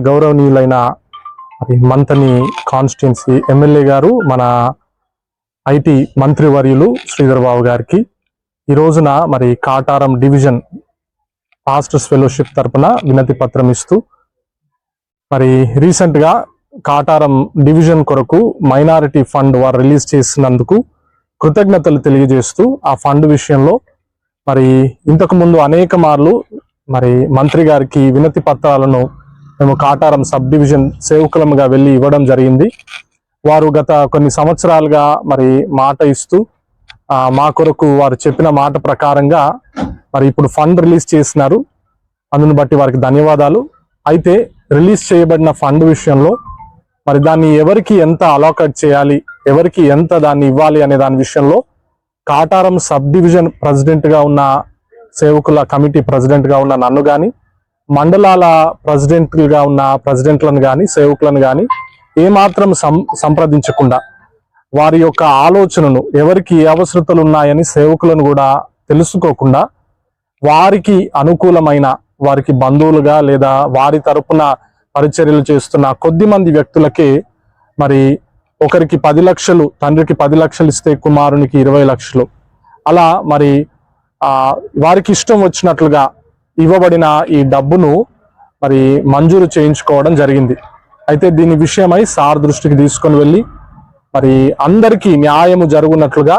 గౌరవనీయులైన Manthani constituency MLA గారు, మన ఐటీ మంత్రివర్యులు శ్రీధర్ బాబు గారికి ఈ రోజున మరి కాటారం డివిజన్ పాస్టర్స్ ఫెలోషిప్ తరపున వినతి పత్రం ఇస్తూ, మరి రీసెంట్ గా కాటారం డివిజన్ కొరకు మైనారిటీ ఫండ్ వారు రిలీజ్ చేసినందుకు కృతజ్ఞతలు తెలియజేస్తూ, ఆ ఫండ్ విషయంలో మరి ఇంతకు ముందు అనేక మార్లు మరి మంత్రి గారికి వినతి పత్రాలను మేము కాటారం సబ్ డివిజన్ సేవకులముగా వెళ్ళి ఇవ్వడం జరిగింది. వారు గత కొన్ని సంవత్సరాలుగా మరి మాట ఇస్తూ మా కొరకు వారు చెప్పిన మాట ప్రకారంగా మరి ఇప్పుడు ఫండ్ రిలీజ్ చేసినారు. అందును బట్టి వారికి ధన్యవాదాలు. అయితే రిలీజ్ చేయబడిన ఫండ్ విషయంలో మరి దాన్ని ఎవరికి ఎంత అలాకేట్ చేయాలి, ఎవరికి ఎంత దాన్ని ఇవ్వాలి అనే దాని విషయంలో కాటారం సబ్ డివిజన్ ప్రెసిడెంట్గా ఉన్న సేవకుల కమిటీ ప్రెసిడెంట్గా ఉన్న నన్ను కానీ, మండలాల ప్రెసిడెంట్లుగా ఉన్న ప్రెసిడెంట్లను కానీ, సేవకులను కానీ ఏమాత్రం సంప్రదించకుండా వారి యొక్క ఆలోచనను, ఎవరికి ఏ అవసరతలు ఉన్నాయని సేవకులను కూడా తెలుసుకోకుండా వారికి అనుకూలమైన, వారికి బంధువులుగా లేదా వారి తరపున పరిచర్యలు చేస్తున్న కొద్ది మంది వ్యక్తులకే మరి ఒకరికి 10 లక్షలు, తండ్రికి 10 లక్షలు ఇస్తే కుమారునికి 20 లక్షలు అలా మరి వారికి ఇష్టం వచ్చినట్లుగా ఇవ్వబడిన ఈ డబ్బును మరి మంజూరు చేయించుకోవడం జరిగింది. అయితే దీని విషయమై సార్ దృష్టికి తీసుకొని వెళ్ళి మరి అందరికీ న్యాయము జరుగునట్లుగా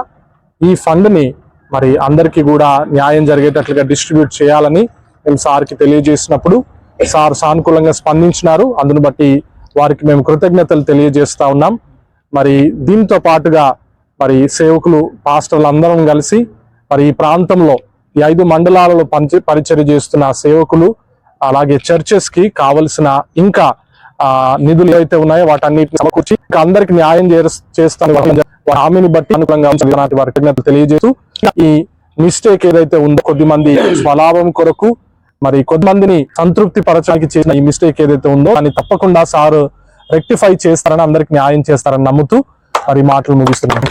ఈ ఫండ్ని మరి అందరికీ కూడా న్యాయం జరిగేటట్లుగా డిస్ట్రిబ్యూట్ చేయాలని మేము సార్కి తెలియజేసినప్పుడు సార్ సానుకూలంగా స్పందించినారు. అందును బట్టి వారికి మేము కృతజ్ఞతలు తెలియజేస్తా ఉన్నాం. మరి దీంతో పాటుగా మరి సేవకులు, పాస్టర్లు అందరం కలిసి మరి ఈ ప్రాంతంలో ఈ 5 మండలాలలో పరిచర్య చేస్తున్న సేవకులు, అలాగే చర్చెస్ కి కావలసిన ఇంకా నిధులు ఏవైతే ఉన్నాయో వాటన్నిటిని సమకూర్చి అందరికి న్యాయం చేస్తాను హామీని బట్టి అనుకూలంగా వారి కృతజ్ఞతలు తెలియజేస్తూ, ఈ మిస్టేక్ ఏదైతే ఉందో కొద్దిమంది స్వలాభం కొరకు మరి కొద్దిమందిని సంతృప్తి పరచడానికి చేసిన ఈ మిస్టేక్ ఏదైతే ఉందో దాన్ని తప్పకుండా సార్ రెక్టిఫై చేస్తారని, అందరికి న్యాయం చేస్తారని నమ్ముతూ మరి మాటలు ముగిస్తున్నాను.